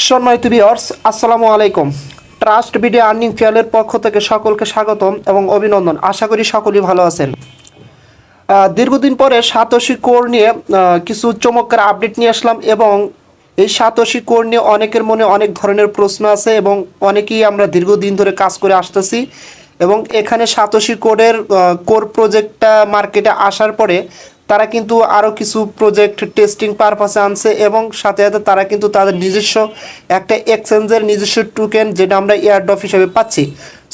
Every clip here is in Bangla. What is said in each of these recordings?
সম্মানিত ভিউয়ার্স, আসসালামু আলাইকুম। ট্রাস্ট ভিডিও আর্নিং ফেয়ারের পক্ষ থেকে সকলকে স্বাগতম এবং অভিনন্দন। আশা করি সকলেই ভালো আছেন। দীর্ঘদিন পরে সাতোশি কোর নিয়ে কিছু চমৎকার আপডেট নিয়ে আসলাম এবং এই সাতোশি কোর নিয়ে অনেকের মনে অনেক ধরনের প্রশ্ন আছে এবং অনেকেই আমরা দীর্ঘদিন ধরে কাজ করে আসতেছি এবং এখানে সাতোশি কোর প্রজেক্টটা মার্কেটে আসার পরে তারা কিন্তু আরও কিছু প্রজেক্ট টেস্টিং পারপাসে আনছে এবং সাথে সাথে তারা কিন্তু তাদের নিজস্ব একটা এক্সচেঞ্জের নিজস্ব টোকেন যেটা আমরা এয়ারড্রপ হিসেবে পাচ্ছি।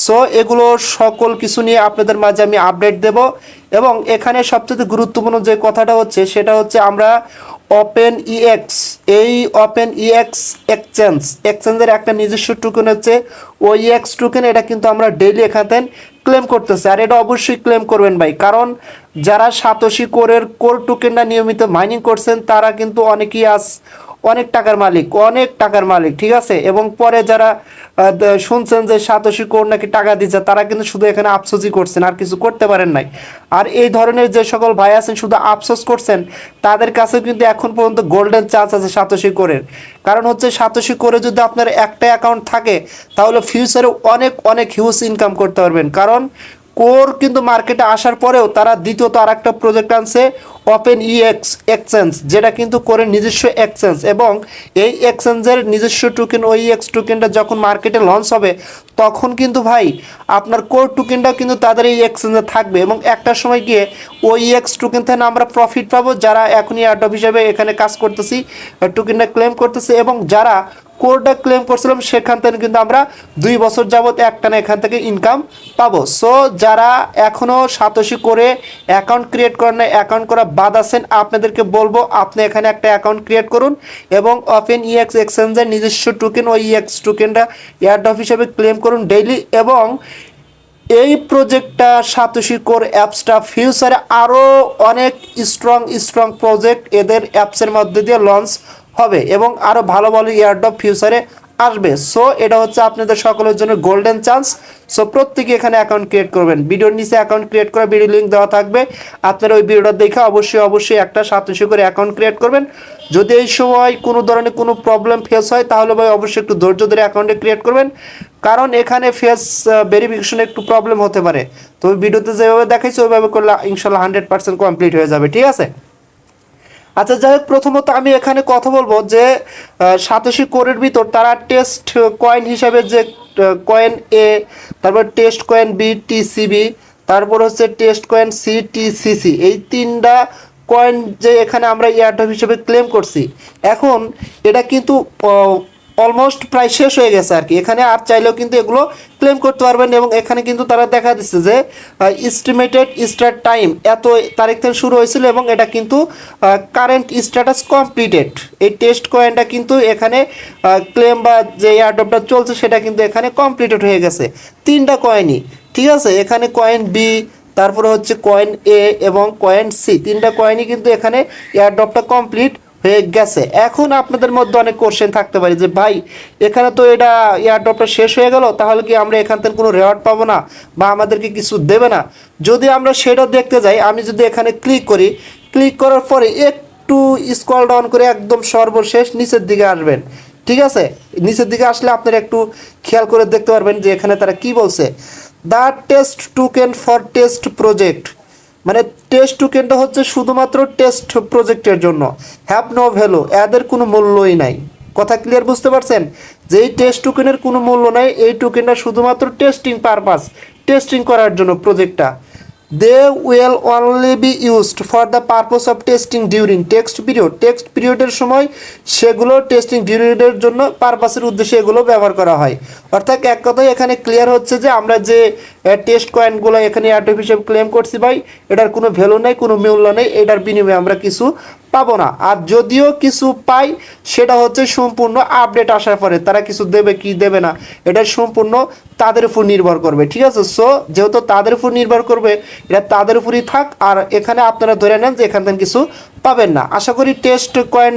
সো এগুলো সকল কিছু নিয়ে আপনাদের মাঝে আমি আপডেট দেব এবং এখানে সবচেয়ে গুরুত্বপূর্ণ যে কথাটা হচ্ছে সেটা হচ্ছে আমরা ওপেন ইএক্স এক্সচেঞ্জের একটা নিজস্ব টোকেন হচ্ছে ওইএক্স টোকেন। এটা কিন্তু আমরা ডেইলি এখানে ক্লেম করতেছি আর এটা অবশ্যই ক্লেম করবেন ভাই, কারণ যারা সাতোশি কোর টোকেনটা নিয়মিত মাইনিং করছেন তারা কিন্তু অনেকেই অনেক টাকার মালিক, ঠিক আছে। এবং পরে যারা শুনছেন যে সাতোশি কোর নাকি টাকা দিচ্ছে তারা কিন্তু শুধু এখানে আফসোসই করছেন, আর কিছু করতে পারেন নাই। আর এই ধরনের যে সকল ভাই আছেন শুধু আফসোস করছেন তাদের কাছে কিন্তু এখন পর্যন্ত গোল্ডেন চান্স আছে সাতোশি কোরের। কারণ হচ্ছে সাতোশি কোরে যদি আপনার একটা অ্যাকাউন্ট থাকে তাহলে ফিউচারে অনেক হিউজ ইনকাম করতে পারবেন। কারণ কোর কিন্তু মার্কেটে আসার পরেও তারা দ্বিতীয়ত আর একটা প্রজেক্ট আনছে ওপেন ইএক্স এক্সচেঞ্জ, যেটা কিন্তু কোরের নিজস্ব এক্সচেঞ্জ এবং এই এক্সচেঞ্জের নিজস্ব টোকেন ওইএক্স টোকেনটা যখন মার্কেটে লঞ্চ হবে তখন কিন্তু ভাই আপনার কোর টোকেনটাও কিন্তু তাদের এই এক্সচেঞ্জে থাকবে এবং একটা সময় গিয়ে ওইএক্স টোকেন থেকে আমরা প্রফিট পাবো যারা এখনই এয়ারড্রপ হিসেবে এখানে কাজ করতেছি, টোকেনটা ক্লেম করতেছি এবং যারা কোরটা ক্লেম করছিলাম সেখান থেকে কিন্তু আমরা 2 বছর যাবত একটানা এখান থেকে ইনকাম পাবো। সো যারা এখনও সাতোশি করে অ্যাকাউন্ট ক্রিয়েট করেন না, অ্যাকাউন্ট করা বাদ আছেন, আপনাদেরকে বলবো আপনি এখানে একটা অ্যাকাউন্ট ক্রিয়েট করুন এবং ওপেন ইএক্স এক্সচেঞ্জের নিজস্ব টোকেন ওই ইএক্স টোকেনটা এয়ারড্রপ হিসেবে ক্লেম করুন ডেইলি। এবং এই প্রজেক্টটা সাতোশি কোর অ্যাপসটা ফিউচারে আরও অনেক স্ট্রং প্রজেক্ট এদের অ্যাপসের মধ্যে দিয়ে লঞ্চ হবে এবং আরও ভালো এয়ারড্রপ ফিউচারে আসবে। সো এটা হচ্ছে আপনাদের সকলের জন্য গোল্ডেন চান্স। সো প্রত্যেকে এখানে অ্যাকাউন্ট ক্রিয়েট করবেন, ভিডিওর নিচে অ্যাকাউন্ট ক্রিয়েট করা ভিডিও লিঙ্ক দেওয়া থাকবে, আপনারা ওই ভিডিওটা দেখে অবশ্যই একটা সাতোশি করে অ্যাকাউন্ট ক্রিয়েট করবেন। যদি এই সময় কোনো ধরনের কোনো প্রবলেম ফেস হয় তাহলে ভাই অবশ্যই একটু ধৈর্য ধরে অ্যাকাউন্টে ক্রিয়েট করবেন, কারণ এখানে ফেস ভেরিফিকেশনে একটু প্রবলেম হতে পারে। তো ভিডিওতে যেভাবে দেখাইছি ওইভাবে করলে ইনশাল্লাহ 100% কমপ্লিট হয়ে যাবে, ঠিক আছে। আচ্ছা যাই হোক, প্রথমত আমি এখানে কথা বলবো যে সাতোশি কোরের ভিতর তারা টেস্ট কয়েন হিসাবে যে কয়েন এ, তারপর টেস্ট কয়েন বিটিসিবি, তারপর হচ্ছে টেস্ট কয়েন সিটিসিসি, এই 3টা কয়েন যে এখানে আমরা এয়ারড্রপ হিসেবে ক্লেম করছি। এখন এটা কিন্তু অলমোস্ট প্রায় শেষ হয়ে গেছে আর কি, এখানে আর চাইলেও কিন্তু এগুলো ক্লেম করতে পারবেন এবং এখানে কিন্তু তারা দেখা দিচ্ছে যে এস্টিমেটেড স্টার্ট টাইম এত তারিখ থেকে শুরু হয়েছিল এবং এটা কিন্তু কারেন্ট স্ট্যাটাস কমপ্লিটেড। এই টেস্ট কয়েনটা কিন্তু এখানে ক্লেম বা যে এয়ারড্রপটা চলছে সেটা কিন্তু এখানে কমপ্লিটেড হয়ে গেছে 3টা কয়েনই, ঠিক আছে। এখানে কয়েন বি, তারপরে হচ্ছে কয়েন এ এবং কয়েন সি, 3টা কয়েনই কিন্তু এখানে এয়ারড্রপটা কমপ্লিট হয়ে গেছে। এখন আপনাদের মধ্যে অনেক কোশ্চেন থাকতে পারে যে ভাই এখানে তো এটা এয়ারড্রপটা শেষ হয়ে গেল, তাহলে কি আমরা এখান থেকে কোনো রেওয়ার্ড পাবো না বা আমাদেরকে কিছু দেবে না? যদি আমরা সেটা দেখতে যাই, আমি যদি এখানে ক্লিক করার পরে একটু স্ক্রল ডাউন করে একদম সর্বশেষ নিচের দিকে আসবেন, ঠিক আছে। নিচের দিকে আসলে আপনারা একটু খেয়াল করে দেখতে পারবেন যে এখানে তারা কি বলছে, the test token for test project, মানে টেস্ট টোকেনটা হচ্ছে শুধুমাত্র টেস্ট প্রজেক্টের জন্য, হ্যাভ নো ভ্যালু, এদের কোনো মূল্যই নাই। কথা ক্লিয়ার বুঝতে পারছেন যে এই টেস্ট টোকেনের কোনো মূল্য নাই, এই টোকেনটা শুধুমাত্র টেস্টিং করার জন্য প্রজেক্টটা। They will only be used for the purpose of testing during test পিরিয়ডের সময় সেগুলো টেস্টিং পিরিয়ডের জন্য পারপাসের উদ্দেশ্যে এগুলো ব্যবহার করা হয়। অর্থাৎ এক কথায় এখানে ক্লিয়ার হচ্ছে যে আমরা যে টেস্ট কয়েনগুলো এখানে এয়ারড্রপ হিসেবে ক্লেম করছি ভাই এটার কোনো ভ্যালু নেই, কোনো মূল্য নেই, এটার বিনিময়ে আমরা কিছু পাবো না। আর যদিও কিছু পাই সেটা হচ্ছে সম্পূর্ণ আপডেট আসার পরে, তারা কিছু দেবে কি দেবে না এটা সম্পূর্ণ তাদের উপর নির্ভর করবে, ঠিক আছে। সো যেহেতু তাদের উপর নির্ভর করবে এটা তাদের উপরই থাক, আর এখানে আপনারা ধরে নেন যে এখান থেকে কিছু পাবেন না। আশা করি টেস্ট কয়েন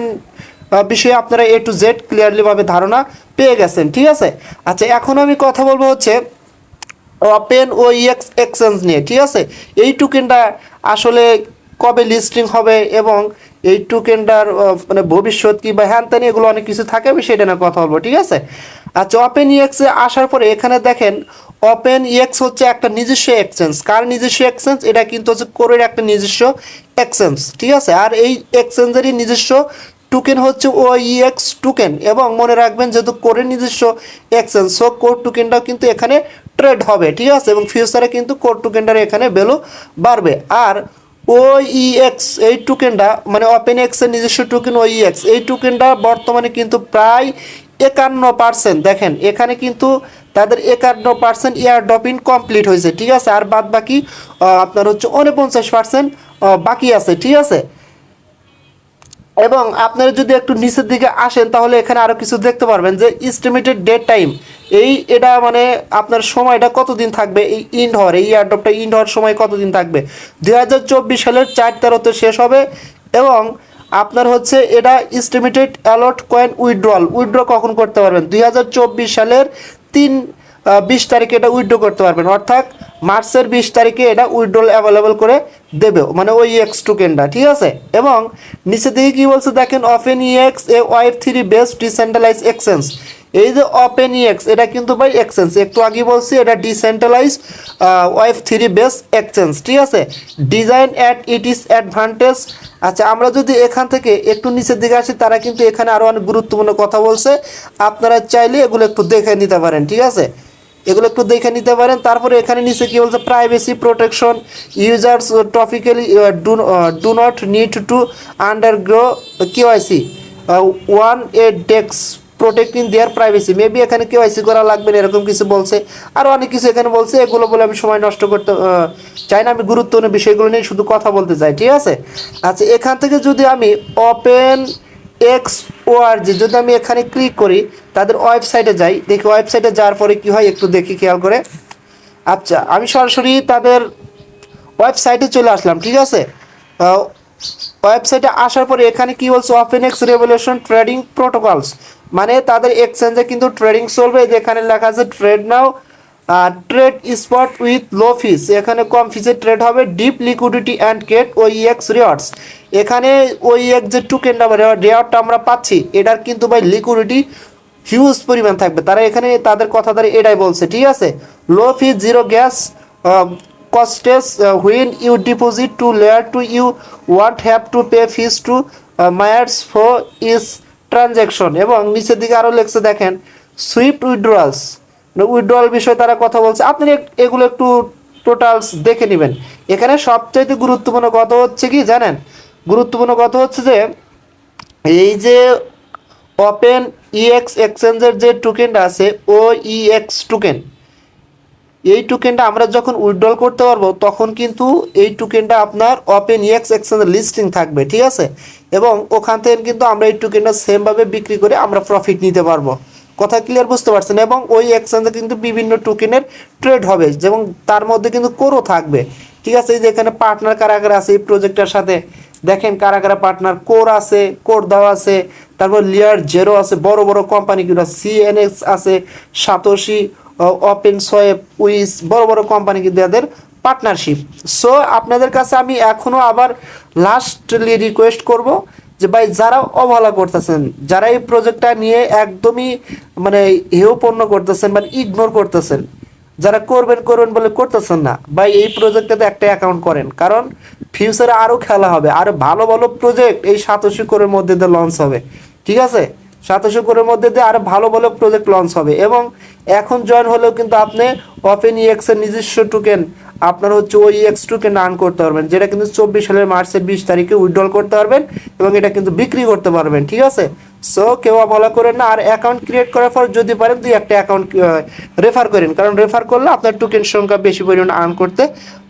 বিষয়ে আপনারা A to Z ক্লিয়ারলিভাবে ধারণা পেয়ে গেছেন, ঠিক আছে। আচ্ছা এখন আমি কথা বলবো হচ্ছে ওপেন ওইএক্স এক্সচেঞ্জ নিয়ে, ঠিক আছে। এই টোকেনটা আসলে কবে লিস্টিং হবে এবং এই টোকেনটার মানে ভবিষ্যৎ কি বা হ্যান ত্যান এগুলো অনেক কিছু থাকে, আমি সেটা না কথা বলবো, ঠিক আছে। আচ্ছা, ওপেন ইএক্সে আসার পরে এখানে দেখেন ওপেন ইএক্স হচ্ছে একটা নিজস্ব এক্সচেঞ্জ। কার নিজস্ব এক্সচেঞ্জ? এটা কিন্তু হচ্ছে কোরের একটা নিজস্ব এক্সচেঞ্জ, ঠিক আছে। আর এই এক্সচেঞ্জেরই নিজস্ব টোকেন হচ্ছে ওইএক্স টোকেন, এবং মনে রাখবেন যেহেতু কোরের নিজস্ব এক্সচেঞ্জ, সো কোর টোকেনটাও কিন্তু এখানে ট্রেড হবে, ঠিক আছে, এবং ফিউচারে কিন্তু কোর টোকেনটার এখানে ভ্যালু বাড়বে। আর ওইএক্স এই টোকেনটা মানে ওপেন এক্সের নিজস্ব টোকেন ওইএক্স, এই টোকেনটা বর্তমানে কিন্তু প্রায় 51%, দেখেন এখানে কিন্তু তাদের 51% ইয়ার ড্রপিং কমপ্লিট হয়েছে, ঠিক আছে। আর বাদ বাকি আপনার হচ্ছে 49% বাকি আছে, ঠিক আছে। এবং আপনারা যদি একটু নিচের দিকে আসেন তাহলে এখানে আরও কিছু দেখতে পারবেন যে এস্টিমেটেড ডেট টাইম, এটা মানে আপনার সময়টা কতদিন থাকবে এই ইন্ড হওয়ার, এই এয়ারড্রপটা ইন্ড হওয়ার সময় কতদিন থাকবে, 2024 সালের 4/13-তে শেষ হবে। এবং আপনার হচ্ছে এটা এস্টিমেটেড অ্যালট কয়েন উইথড্র কখন করতে পারবেন, 2024 সালের 20 তারিখে এটা উইথড্র করতে পারবেন, অর্থাৎ মার্চের 20 তারিখে এটা উইথড্রল অ্যাভেলেবল করে দেবে, মানে ওই এক্স টোকেনটা, ঠিক আছে। এবং নিচে দিকে কি বলছে দেখেন, ওপেন ইএক্স এ ওয়েব3 বেসড ডিসেন্ট্রালাইজ এক্সচেঞ্জ। এই যে ওপেন ইএক্স এটা কিন্তু ভাই এক্সচেঞ্জ, একটু আগে বলছি এটা ডিসেন্ট্রালাইজ ওয়েব3 বেস এক্সচেঞ্জ, ঠিক আছে। Design at it is advantage. আচ্ছা, আমরা যদি এখান থেকে একটু নিচের দিকে আসি, তারা কিন্তু এখানে আরও অনেক গুরুত্বপূর্ণ কথা বলছে, আপনারা চাইলে এগুলো একটু দেখে নিতে পারেন, ঠিক আছে, এগুলো একটু দেখে নিতে পারেন। তারপরে এখানে নিচে কি বলছে, privacy protection, users typically do not need to undergo KYC one a decks protecting their privacy, maybe এখানে কেওয়াইসি করা লাগবে না, এরকম কিছু বলছে। আরও অনেক কিছু এখানে বলছে, এগুলো বলে আমি সময় নষ্ট করতে চাই না, আমি গুরুত্বপূর্ণ বিষয়গুলো নিয়ে শুধু কথা বলতে চাই, ঠিক আছে। আচ্ছা, এখান থেকে যদি আমি ওপেন এক্স ওআরজি যদি আমি এখানে ক্লিক করি, তাদের ওয়েবসাইটে যাই, দেখি ওয়েবসাইটে যাওয়ার পরে কি হয় একটু দেখি খেয়াল করে। আচ্ছা, আমি সরাসরি তাদের ওয়েবসাইটে চলে আসলাম, ঠিক আছে। ওয়েবসাইটে আসার পরে এখানে কি বলছে, open X revolution trading protocols, মানে তাদের এক্সচেঞ্জে কিন্তু ট্রেডিং চলবে, যেখানে লেখা আছে trade now, trade spot with low fees, এখানে কম ফিসে ট্রেড হবে, deep liquidity and get OEX rewards. এখানে ওইএক্স যে টোকেনটা রিওয়ার্ডটা আমরা পাচ্ছি, এটার কিন্তু ভাই লিকুইডিটি হিউজ পরিমাণ থাকবে, তারা এখানে তাদের কথা দ্বারা এটাই বলছে, ঠিক আছে। Low fee, zero gas costs, when you deposit to layer two you want have to pay fees to miners for its transaction. এবং নিচের দিকে আরও লেখছে দেখেন, সুইফট উইথড্রয়ালস, উইথড্রয়াল বিষয়ে তারা কথা বলছে, আপনি এগুলো একটু টোটালস দেখে নেবেন। এখানে সবচাইতে গুরুত্বপূর্ণ কথা হচ্ছে কি জানেন, গুরুত্বপূর্ণ কথা হচ্ছে যে এই যে ওপেন ইএক্স এক্সচেঞ্জের যে টোকেনটা আছে ওইএক্স টোকেন, এই টোকেনটা আমরা যখন উইথড্রল করতে পারবো তখন কিন্তু এই টোকেনটা আপনার ওপেন ইএক্স এক্সচেঞ্জের লিস্টিং থাকবে, ঠিক আছে। এবং ওখান থেকে কিন্তু আমরা এই টোকেনটা সেমভাবে বিক্রি করে আমরা প্রফিট নিতে পারবো, কথা ক্লিয়ার বুঝতে পারছেন। এবং ওই এক্সচেঞ্জে কিন্তু বিভিন্ন টোকেনের ট্রেড হবে, যেমন তার মধ্যে কিন্তু কোরও থাকবে, ঠিক আছে। এই যে এখানে পার্টনার কারা কারা আছে এই প্রজেক্টের সাথে, দেখেন কারা কারা পার্টনার, কোর আছে, কোর দাও আছে, তারপর লিয়ার জেরো আছে, বড় বড় কোম্পানিগুলো, সিএনএক্স আছে, সাতোশি, ওপেন সোয়েব, উইস, বড় বড় কোম্পানি কিন্তু এদের পার্টনারশিপ। সো আপনাদের কাছে আমি এখনও আবার লাস্টলি রিকোয়েস্ট করব যে ভাই যারা অবহেলা করতেছেন, যারা এই প্রজেক্টটা নিয়ে একদমই মানে হেয়পূর্ণ করতেছেন মানে ইগনোর করতেছেন, যারা করবেন করবেন বলে করতেছেন না, ভাই এই প্রজেক্টটাতে একটা অ্যাকাউন্ট করেন, কারণ ফিউচারে আরও খেলা হবে, আরও ভালো ভালো প্রজেক্ট এই সাতোশি কোরের মধ্যে দিয়ে লঞ্চ হবে, ঠিক আছে। সাতোশি কোরের মধ্যে দিয়ে আরও ভালো ভালো প্রজেক্ট লঞ্চ হবে। এবং এখন জয়েন হলেও কিন্তু আপনি ওপেন ইএক্স এর নিজস্ব টোকেন আপনার হচ্ছে ওই এক্স টোকেন আর্ন করতে পারবেন, যেটা কিন্তু 24 সালের মার্চের 20 তারিখে উইথড্রল করতে পারবেন এবং এটা কিন্তু বিক্রি করতে পারবেন, ঠিক আছে। সো কেউ বলা করেন না, আর অ্যাকাউন্ট ক্রিয়েট করার পর যদি পারেন দুই একটা অ্যাকাউন্ট রেফার করেন, কারণ রেফার করলে আপনার টোকেন সংখ্যা বেশি পরিমাণ আর্ন করতে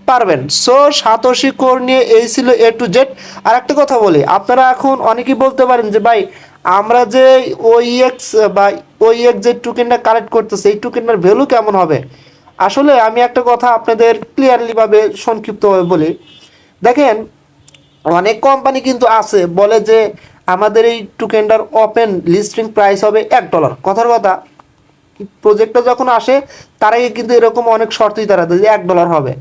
পারবেন। সো সাতোশি কোর নিয়ে এই ছিল এ টু জেড। আর একটা কথা বলি, আপনারা এখন অনেকেই বলতে পারেন যে ভাই আমরা যে ওইএক্স বা ওইএক্স যে টোকেনটা কালেক্ট করতেছে এই টোকেনটার ভ্যালু কেমন হবে। আসলে আমি একটা কথা আপনাদের ক্লিয়ারলিভাবে সংক্ষিপ্তভাবে বলি, দেখেন অনেক কোম্পানি কিন্তু আছে বলে যে আমাদের এই টোকেনটার ওপেন লিস্টিং প্রাইস হবে $1, কথার কথা প্রজেক্টটা যখন আসে তার আগে কিন্তু এরকম অনেক শর্তই তারা দেয় যে $1 হবে,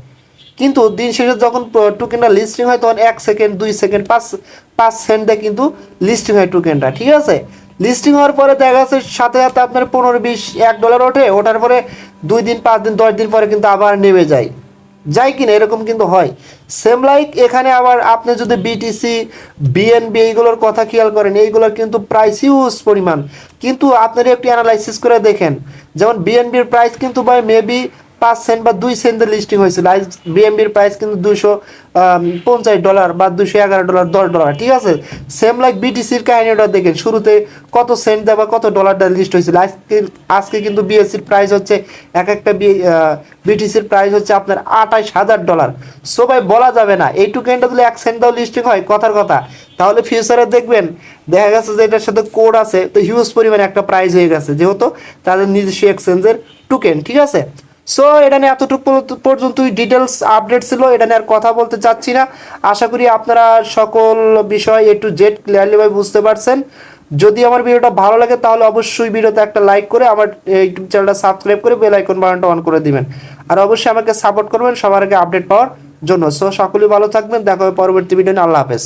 কিন্তু দিন শেষে যখন টোকেনটা লিস্টিং হয় তখন 1 সেকেন্ড 2 সেকেন্ড 5 সেকেন্ডে কিন্তু লিস্টিং হয় টোকেনটা, ঠিক আছে। লিস্টিং হওয়ার পরে দেখা যাচ্ছে সাথে সাথে আপনার 15-20 $1 ওঠে, ওঠার পরে 2 দিন 5 দিন 10 দিন পরে কিন্তু আবার নেমে যায়, যায় কিনা এরকম কিন্তু হয়। সেম লাইক এখানে আবার আপনি যদি বিটিসি বিএনবি এইগুলোর কথা খেয়াল করেন, এইগুলোর কিন্তু প্রাইস হিউজ পরিমাণ, কিন্তু আপনারা একটু অ্যানালাইসিস করে দেখেন, যেমন বিএনবির প্রাইস কিন্তু ভাই মেবি 5 সেন্ট বা 2 সেন্টের লিস্টিং হয়েছিল, আজ বিএমবির প্রাইস কিন্তু $250 বা $211 $10, ঠিক আছে। সেম লাইক বিটিসির কাহিনীটা দেখেন, শুরুতে কত সেন্ট দেওয়া কত ডলারটা লিস্ট হয়েছিল, আজকে আজকে কিন্তু বিএসসির প্রাইস হচ্ছে এক একটা বিটিসির প্রাইস হচ্ছে আপনার $28,000। সো ভাই বলা যাবে না এই টোকেনটা যদি 1 সেন্ট দাও লিস্টিং হয় কথার কথা, তাহলে ফিউচারে দেখবেন দেখা গেছে যে এটার সাথে কোড আছে, তো হিউজ পরিমাণে একটা প্রাইস হয়ে গেছে, যেহেতু তাদের নিজস্ব এক্সচেঞ্জের টোকেন, ঠিক আছে। সো এটা নিয়ে এতটুকু পর্যন্তই ডিটেলস আপডেট ছিল, এটা নিয়ে আর কথা বলতে চাচ্ছি না। আশা করি আপনারা সকল বিষয় A to Z ক্লিয়ারলি ভাবে বুঝতে পারছেন। যদি আমার ভিডিওটা ভালো লাগে তাহলে অবশ্যই ভিডিওতে একটা লাইক করে আমার ইউটিউব চ্যানেলটা সাবস্ক্রাইব করে বেল আইকন বাটনটা অন করে দিবেন, আর অবশ্যই আমাকে সাপোর্ট করবেন সবার আগে আপডেট পাওয়ার জন্য। সো সকলেই ভালো থাকবেন, দেখা হবে পরবর্তী ভিডিও নিয়ে। আল্লাহ হাফেজ।